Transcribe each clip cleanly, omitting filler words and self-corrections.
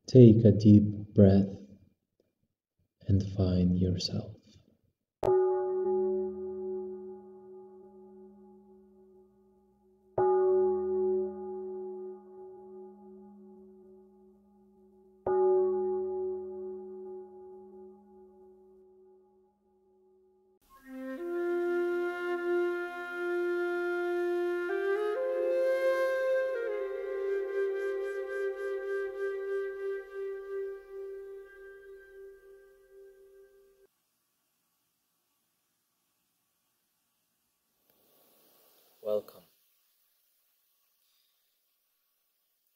Take a deep breath and find yourself. Welcome.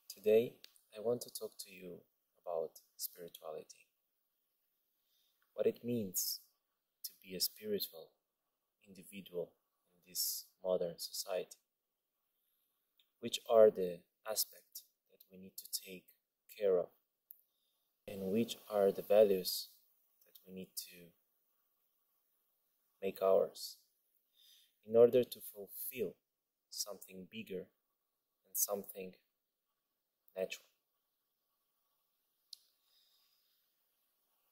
Today, I want to talk to you about spirituality. What it means to be a spiritual individual in this modern society. Which are the aspects that we need to take care of, and which are the values that we need to make ours in order to fulfill something bigger and something natural.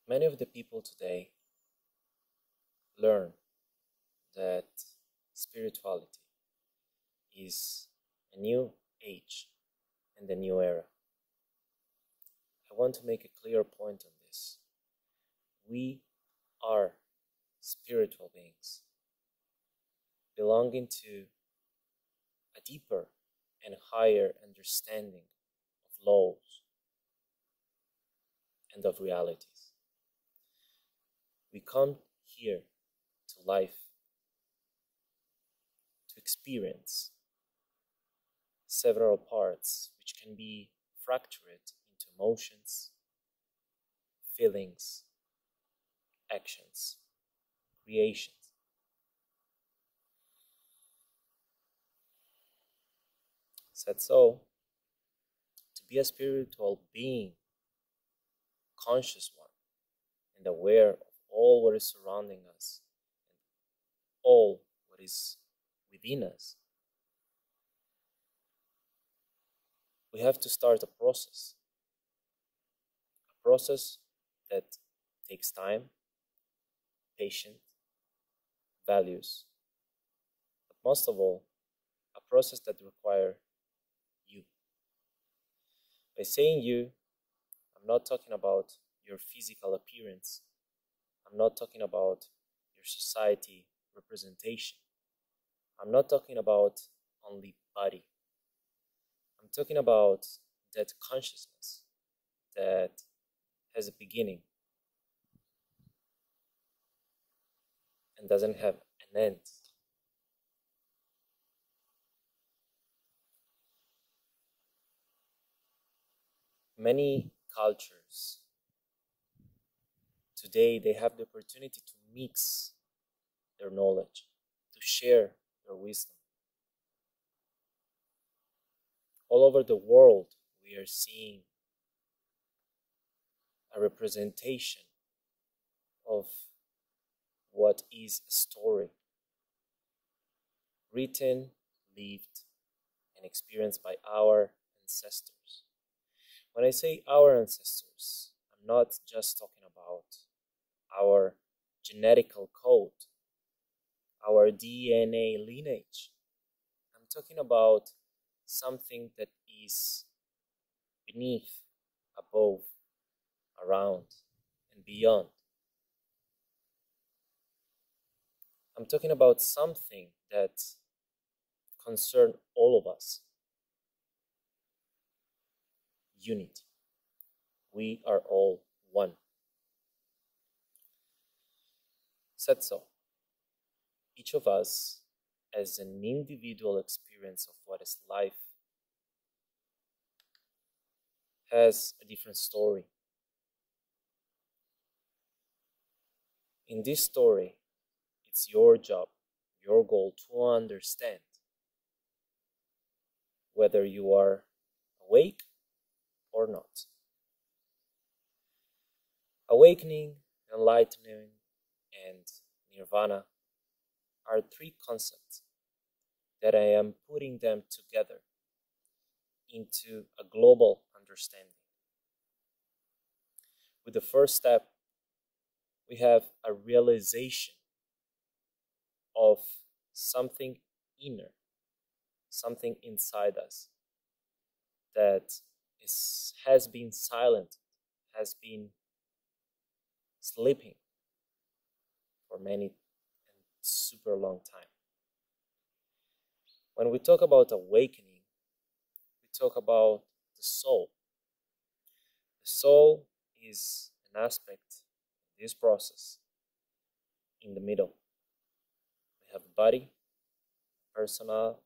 Many of the people today learn that spirituality is a new age and a new era. I want to make a clear point on this. We are spiritual beings belonging to a deeper and higher understanding of laws and of realities. We come here to life to experience several parts which can be fractured into emotions, feelings, actions, creations. Said so, to be a spiritual being, conscious one, and aware of all what is surrounding us, and all what is within us, we have to start a process that takes time, patience, values, but most of all, a process that requires you. By saying you, I'm not talking about your physical appearance. I'm not talking about your society representation. I'm not talking about only body. I'm talking about that consciousness that has a beginning and doesn't have an end. Many cultures today, they have the opportunity to mix their knowledge, to share their wisdom. All over the world, we are seeing a representation of what is a story, written, lived, and experienced by our ancestors. When I say our ancestors, I'm not just talking about our genetical code, our DNA lineage. I'm talking about something that is beneath, above, around, and beyond. I'm talking about something that concerns all of us. Unity. We are all one. Said so. Each of us has an individual experience of what is life, has a different story. In this story, it's your job, your goal to understand whether you are awake or not. Awakening, enlightening, and nirvana are three concepts that I am putting them together into a global understanding. with the first step, we have a realization of something inner, something inside us that has been silent, has been sleeping for many and super long time. When we talk about awakening, we talk about the soul. The soul is an aspect of this process in the middle. We have body, personal,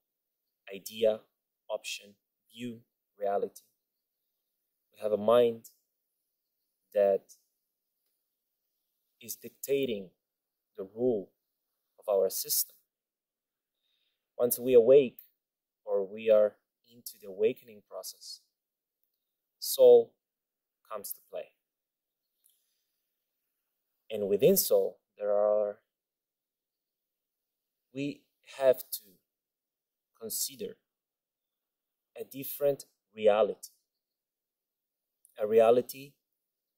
idea, option, view, reality. We have a mind that is dictating the rule of our system. Once we awake, or we are into the awakening process, soul comes to play. And within soul, we have to consider a different reality, a reality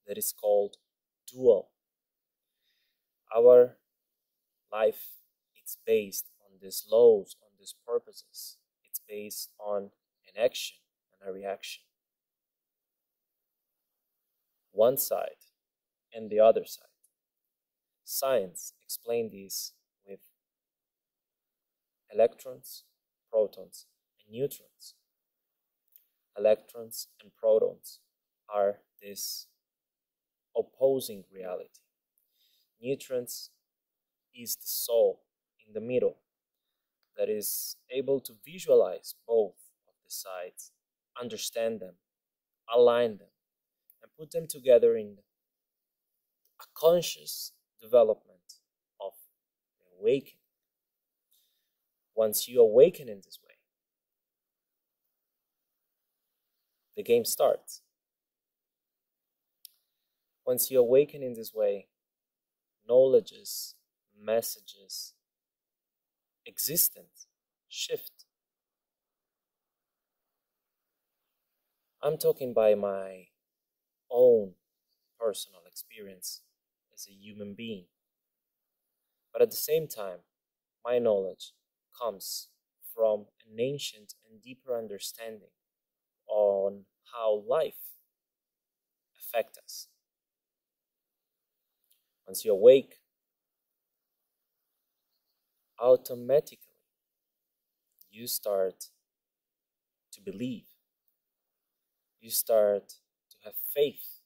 that is called dual. Our life is based on these laws, on these purposes. It's based on an action and a reaction. One side and the other side. Science explains this with electrons, protons, and neutrons. Electrons and protons are this opposing reality. Neutrons is the soul in the middle that is able to visualize both of the sides, understand them, align them, and put them together in a conscious development of awakening. Once you awaken in this way, the game starts. Once you awaken in this way, knowledges, messages, existence shift. I'm talking by my own personal experience as a human being. But at the same time, my knowledge comes from an ancient and deeper understanding on how life affects us. Once you awake, automatically you start to believe. You start to have faith.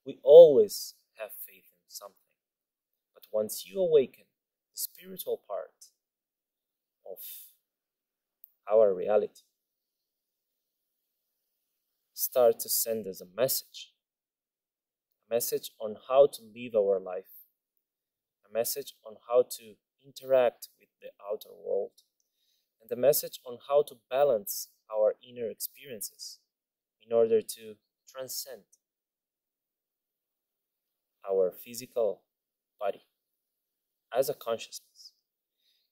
We always have faith in something. But once you awaken the spiritual part of our reality, start to send us a message on how to live our life, a message on how to interact with the outer world, and a message on how to balance our inner experiences in order to transcend our physical body as a consciousness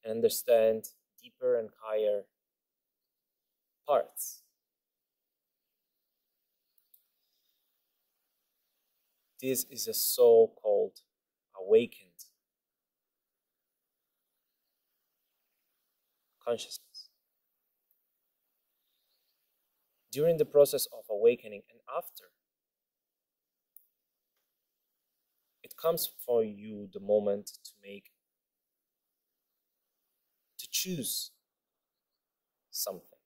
and understand deeper and higher parts. This is a so-called awakened consciousness. During the process of awakening and after, it comes for you the moment to choose something.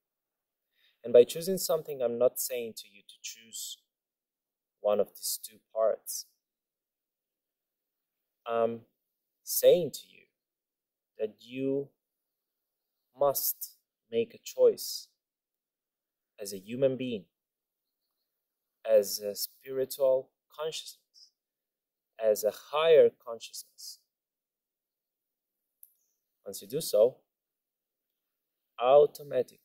And by choosing something, I'm not saying to you to choose one of these two parts. I'm saying to you that you must make a choice as a human being, as a spiritual consciousness, as a higher consciousness. Once you do so, automatically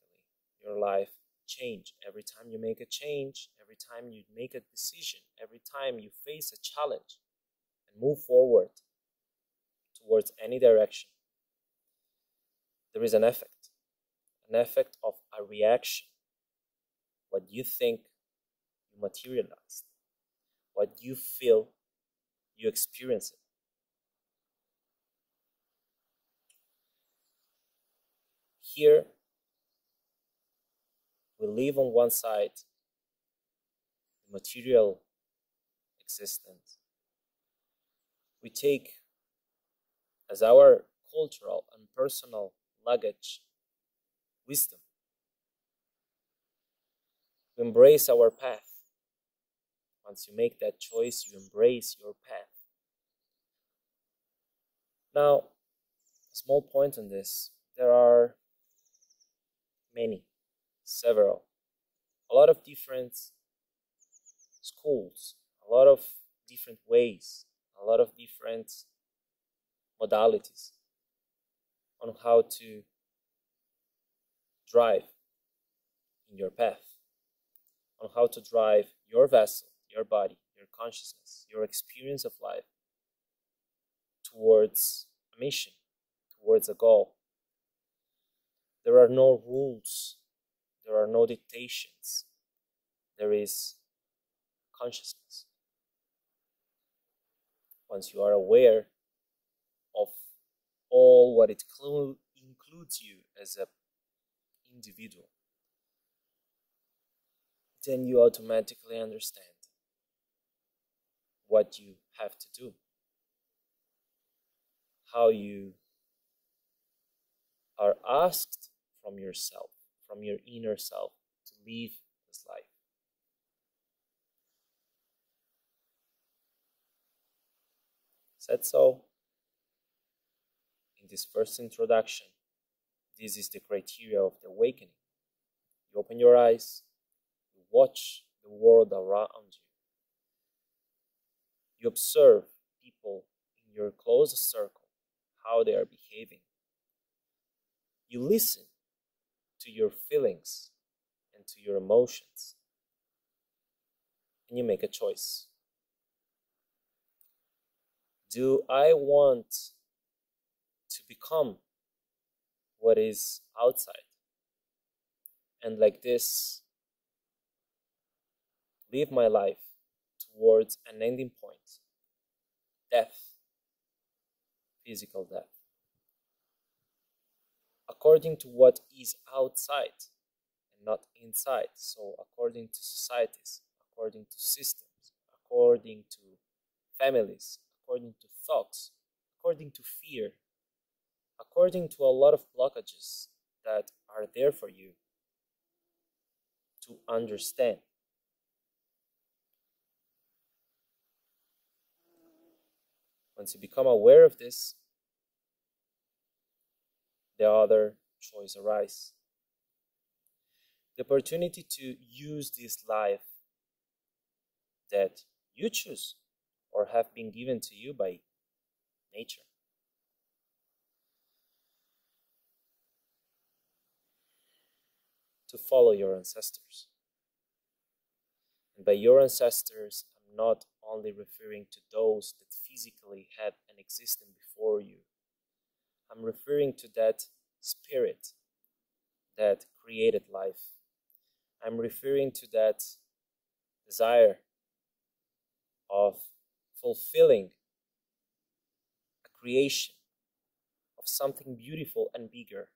your life changes. Every time you make a change, every time you make a decision, every time you face a challenge and move forward towards any direction, there is an effect of a reaction. What you think, you materialized. what you feel, you experience it. Here, we live on one side, the material existence. We take as our cultural and personal luggage wisdom. We embrace our path. Once you make that choice, you embrace your path. Now, a small point on this. There are several, a lot of different schools, a lot of different ways, a lot of different modalities on how to drive in your path, on how to drive your vessel, your body, your consciousness, your experience of life towards a mission, towards a goal. There are no rules, there are no dictations, there is consciousness. Once you are aware of all what it includes you as an individual, then you automatically understand what you have to do, how you are asked from yourself, from your inner self, to live this life. Said so, in this first introduction, this is the criteria of the awakening. You open your eyes, you watch the world around you. You observe people in your closest circle, how they are behaving. You listen to your feelings and to your emotions, and you make a choice. Do I want to become what is outside, and like this live my life towards an ending point, death, physical death, according to what is outside and not inside? So according to societies, according to systems, according to families, according to thoughts, according to fear, according to a lot of blockages that are there for you to understand. Once you become aware of this, the other choice arises. The opportunity to use this life that you choose or have been given to you by nature. To follow your ancestors. And by your ancestors, I'm not only referring to those that physically had an existence before you. I'm referring to that spirit that created life. I'm referring to that desire of fulfilling a creation of something beautiful and bigger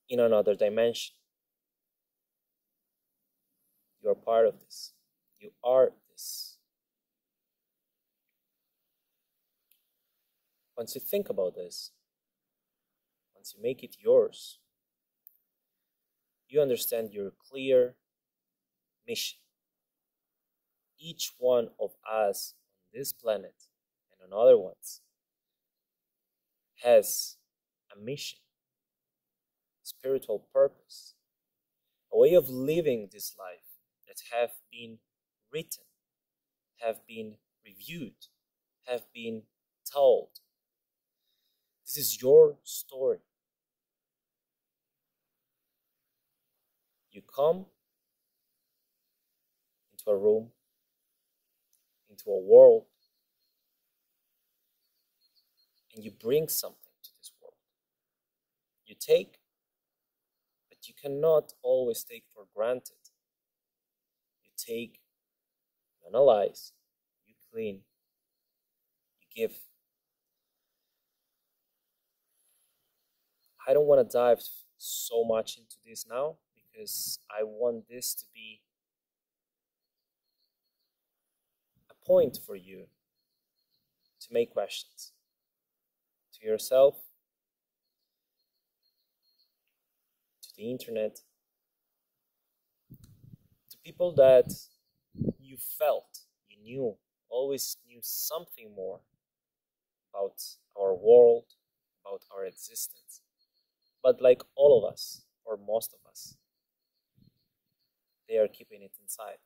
in another dimension. You are part of this. You are this. Once you think about this, once you make it yours, you understand your clear mission. Each one of us on this planet and on other ones has a mission, spiritual purpose, a way of living this life that have been written, have been reviewed, have been told. This is your story. You come into a room, into a world, and you bring something to this world. You take, but you cannot always take for granted. You take, you analyze, you clean, you give. I don't want to dive so much into this now because I want this to be a point for you to make questions to yourself, to the internet, to people that you felt, you knew, always knew something more about our world, about our existence. But like all of us, or most of us, they are keeping it inside.